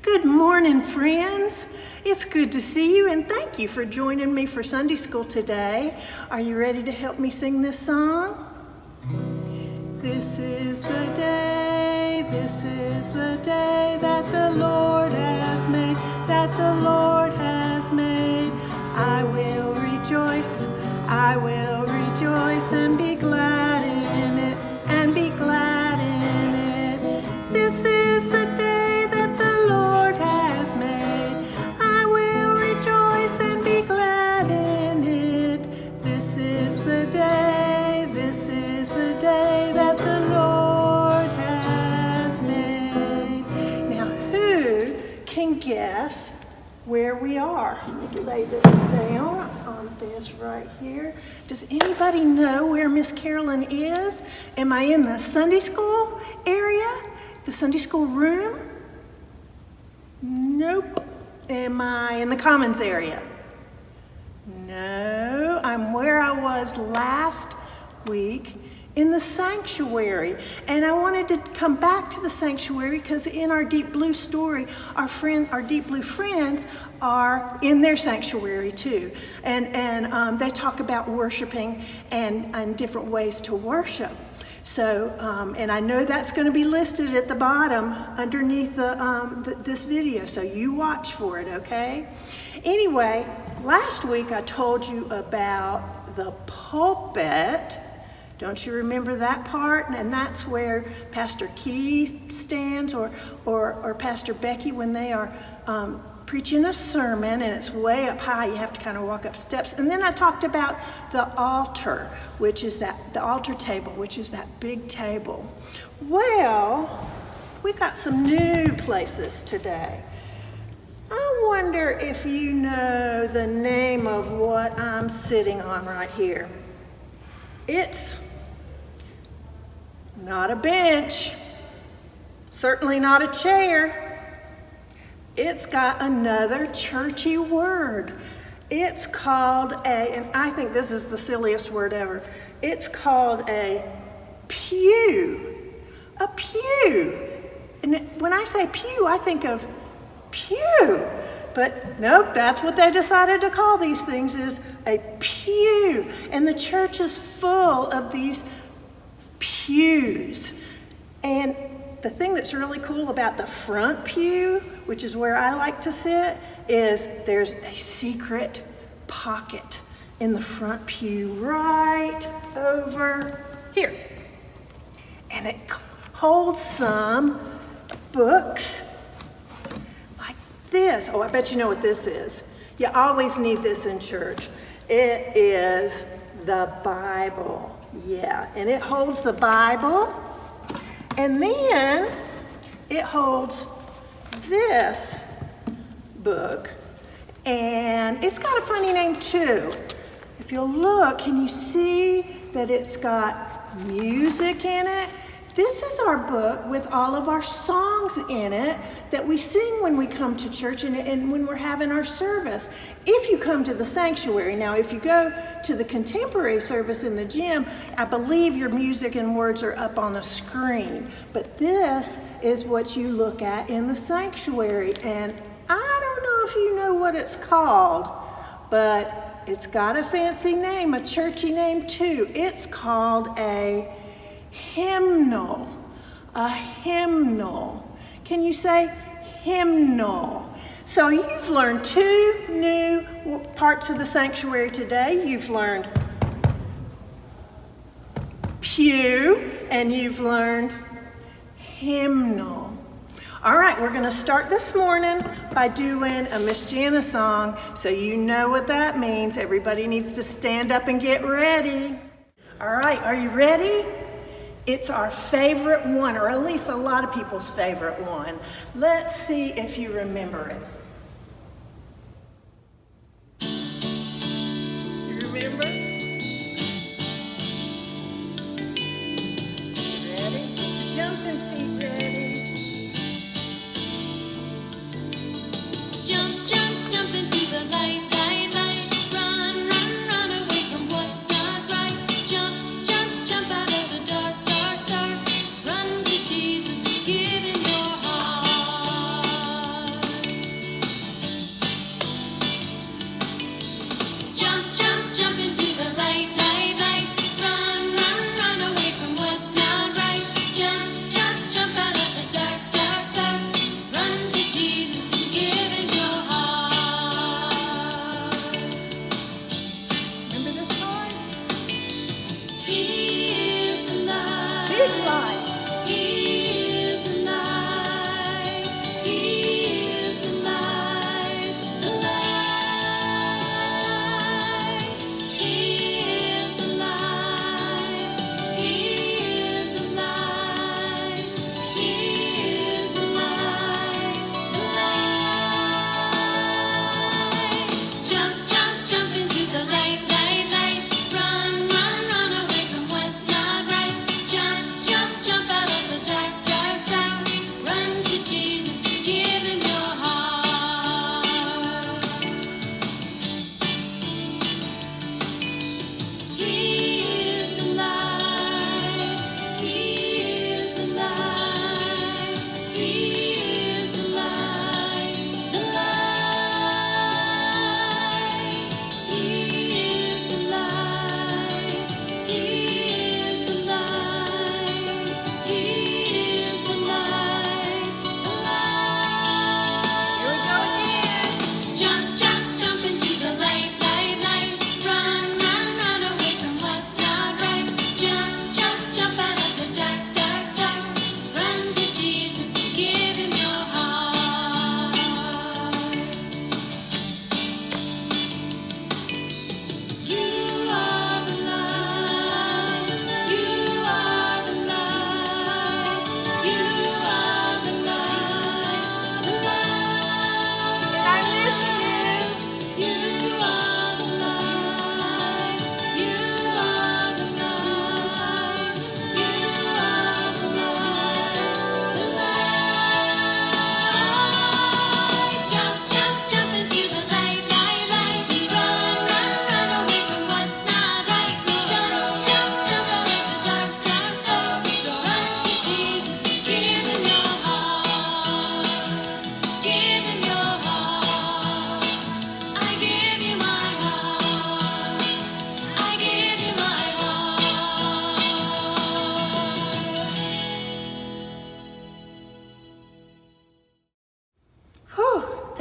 Good morning, friends. It's good to see you, and thank you for joining me for Sunday school today. Are you ready to help me sing this song? This is the day that the Lord has made, that the Lord has made. I will rejoice and be glad in it, and be glad in it. This is the day that the Lord has made. I will rejoice and be glad in it. This is the day that the Lord has made. Now, who can guess where we are? Let me lay this down on this right here. Does anybody know where Miss Carolyn is? Am I in the Sunday school area? The Sunday school room? Nope. Am I in the Commons area? No. I'm where I was last week, in the sanctuary. And I wanted to come back to the sanctuary because in our Deep Blue story, our Deep Blue friends are in their sanctuary too. And they talk about worshiping and different ways to worship. So, and I know that's going to be listed at the bottom underneath this video, so you watch for it, okay? Anyway, last week I told you about the pulpit. Don't you remember that part? And that's where Pastor Keith stands or Pastor Becky when they are preaching a sermon, and it's way up high. You have to kind of walk up steps. And then I talked about the altar, which is the altar table, which is that big table. Well, we got some new places today. I wonder if you know the name of what I'm sitting on right here. It's not a bench, certainly not a chair. It's got another churchy word. It's called and I think this is the silliest word ever. It's called a pew. A pew. And when I say pew, I think of pew. But nope, that's what they decided to call these things, is a pew. And the church is full of these pews. And the thing that's really cool about the front pew, which is where I like to sit, is there's a secret pocket in the front pew right over here. And it holds some books like this. Oh, I bet you know what this is. You always need this in church. It is the Bible. Yeah, and it holds the Bible. And then it holds this book, and it's got a funny name too. If you'll look, can you see that it's got music in it? This is our book with all of our songs in it that we sing when we come to church and when we're having our service. If you come to the sanctuary, now if you go to the contemporary service in the gym, I believe your music and words are up on a screen. But this is what you look at in the sanctuary. And I don't know if you know what it's called, but it's got a fancy name, a churchy name too. It's called a hymnal. A hymnal. Can you say hymnal? So you've learned two new parts of the sanctuary today. You've learned pew and you've learned hymnal. All right, we're going to start this morning by doing a Miss Jana song, so you know what that means. Everybody needs to stand up and get ready. All right, are you ready? It's our favorite one, or at least a lot of people's favorite one. Let's see if you remember it. You remember? Ready? Jumping feet ready. Jump, jump, jump into the light, light, light. Run, run, run away from what's not right. Jump, jump, jump out of the dark, dark, dark. Run to Jesus, give him your heart.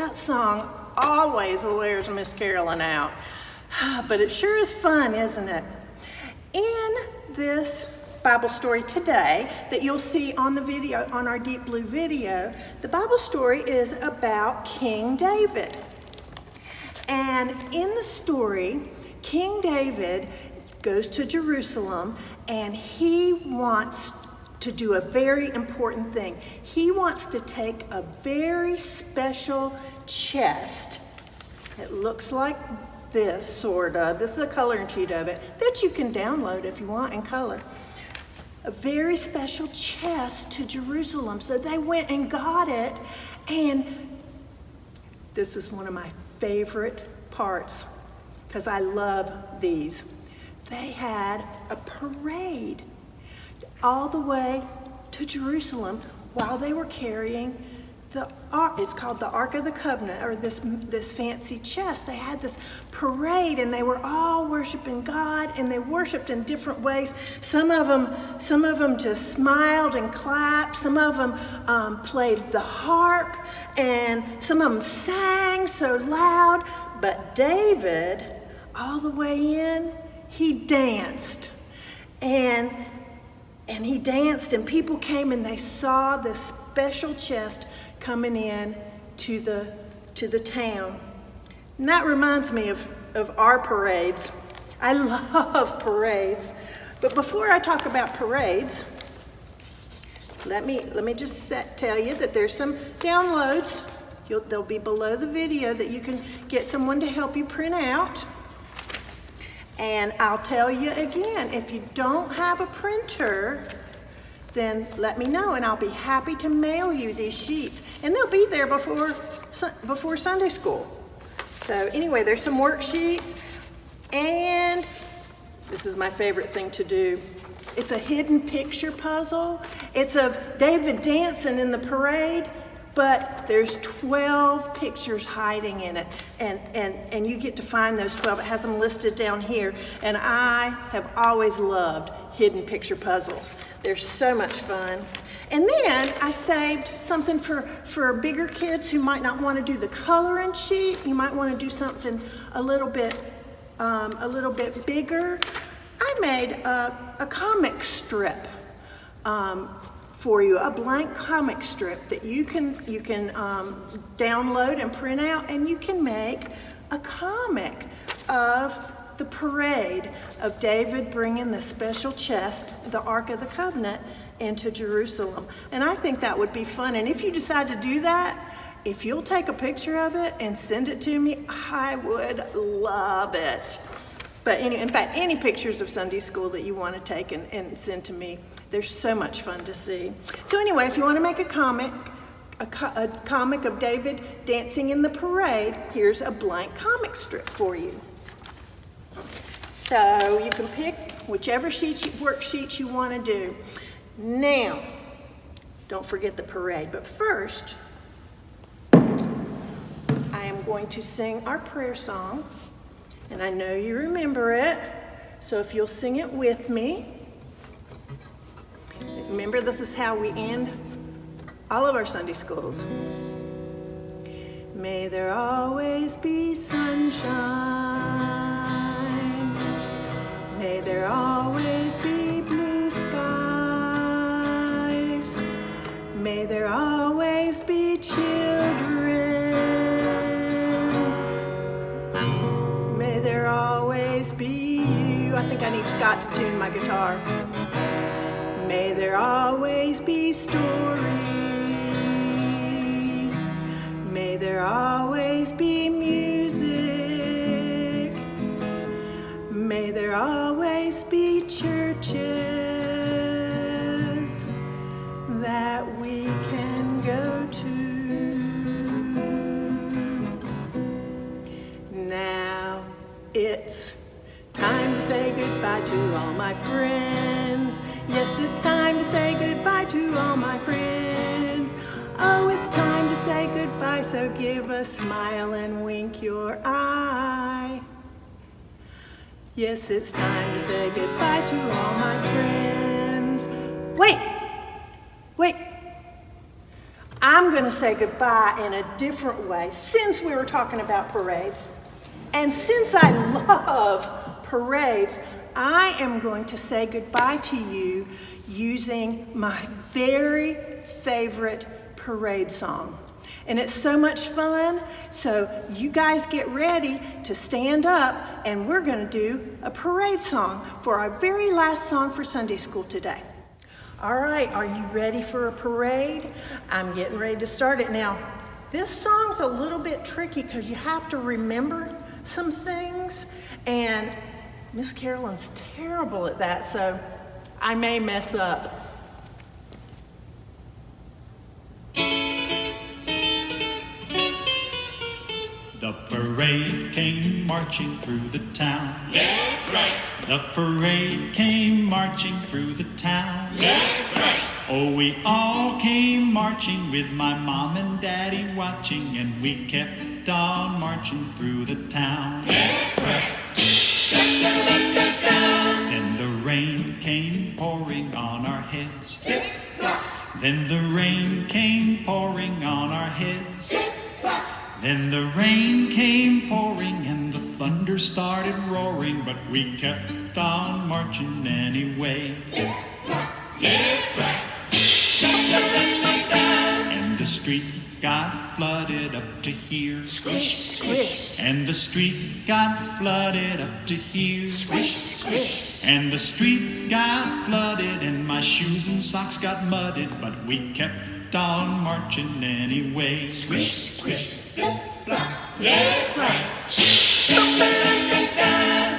that song always wears Miss Carolyn out. But it sure is fun, isn't it? In this Bible story today that you'll see on the video, on our Deep Blue video, the Bible story is about King David. And in the story, King David goes to Jerusalem and he wants to do a very important thing. He wants to take a very special chest. It looks like this, sort of. This is a coloring sheet of it that you can download if you want in color. A very special chest to Jerusalem. So they went and got it, and this is one of my favorite parts because I love these. They had a parade all the way to Jerusalem while they were carrying the ark. It's called the Ark of the Covenant, or this fancy chest. They had this parade, and they were all worshiping God, and they worshiped in different ways. Some of them just smiled and clapped. Some of them played the harp, and some of them sang so loud. But David, all the way in, he danced, and he danced, and people came and they saw this special chest coming in to the town. And that reminds me of our parades. I love parades. But before I talk about parades, let me just tell you that there's some downloads. They'll be below the video that you can get someone to help you print out. And I'll tell you again, if you don't have a printer, then let me know and I'll be happy to mail you these sheets. And they'll be there before Sunday school. So anyway, there's some worksheets, and this is my favorite thing to do. It's a hidden picture puzzle. It's of David dancing in the parade, but there's 12 pictures hiding in it, and you get to find those 12. It has them listed down here, and I have always loved hidden picture puzzles. They're so much fun. And then I saved something for bigger kids who might not want to do the coloring sheet. You might want to do something a little bit bigger. I made a comic strip for you, a blank comic strip that you can download and print out, and you can make a comic of the parade of David bringing the special chest, the Ark of the Covenant, into Jerusalem. And I think that would be fun. And if you decide to do that, if you'll take a picture of it and send it to me, I would love it. But in fact, any pictures of Sunday school that you want to take and send to me, they're so much fun to see. So anyway, if you want to make a comic of David dancing in the parade, here's a blank comic strip for you. So you can pick whichever worksheets you want to do. Now, don't forget the parade, but first, I am going to sing our prayer song, and I know you remember it, so if you'll sing it with me. Remember, this is how we end all of our Sunday schools. May there always be sunshine. May there always be blue skies. May there always be children. May there always be you. I think I need Scott to tune my guitar. May there always be stories. May there always be music. May there always be churches that we can go to. Now it's time to say goodbye to all my friends. Yes, it's time to say goodbye to all my friends. Oh, it's time to say goodbye, so give a smile and wink your eye. Yes, it's time to say goodbye to all my friends. Wait! I'm going to say goodbye in a different way since we were talking about parades. And since I love parades, I am going to say goodbye to you using my very favorite parade song. And it's so much fun, so you guys get ready to stand up, and we're going to do a parade song for our very last song for Sunday school today. All right, are you ready for a parade? I'm getting ready to start it now. This song's a little bit tricky because you have to remember some things, and Miss Carolyn's terrible at that, so I may mess up. The parade came marching through the town. Left, right. The parade came marching through the town. Left, right. Oh, we all came marching with my mom and daddy watching, and we kept on marching through the town. Left, right. Then the rain came pouring on our heads. Then the rain came pouring on our heads. Then the rain came pouring and the thunder started roaring, but we kept on marching anyway. Left, right. And the street got flooded up to here. Squish, squish. And the street got flooded up to here. Squish, squish. And the street got flooded and my shoes and socks got mudded, but we kept on marching anyway. Squish, squish. Left, right.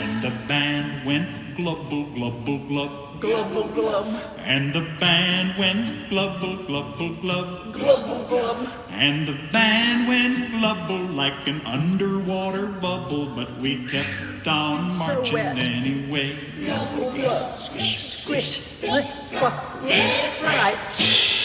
And the band went glubble, glubble, glub. Glubble, glub. And the band went glubble, glubble, glub. Glubble, glub. And the band went glubble like an underwater bubble, but we kept on marching wet. anyway. Glubble, glub. Squish, squish. Left, right.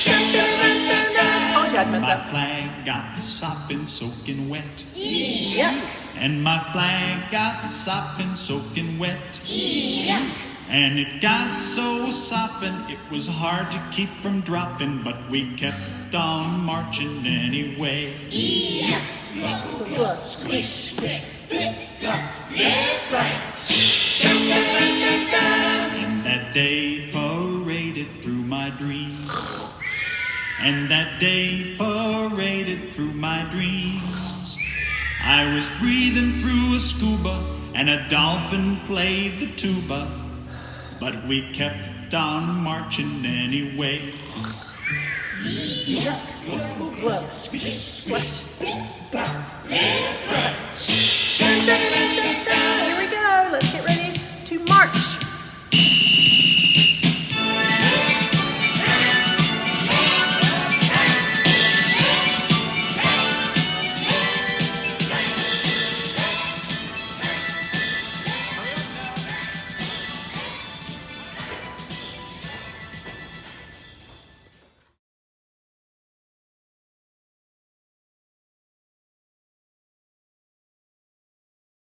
Told you I'd mess My up. flag got sopping, soaking wet. Yuck. And my flag got sopping, soaking wet. Yuck. And it got so sopping, it was hard to keep from dropping, but we kept on marching anyway. Glub, squish, squish. Left, right. And that day paraded through my dreams. And that day paraded through my dreams. I was breathing through a scuba, and a dolphin played the tuba, but we kept on marching anyway. Glub, squish, squish. Left, right.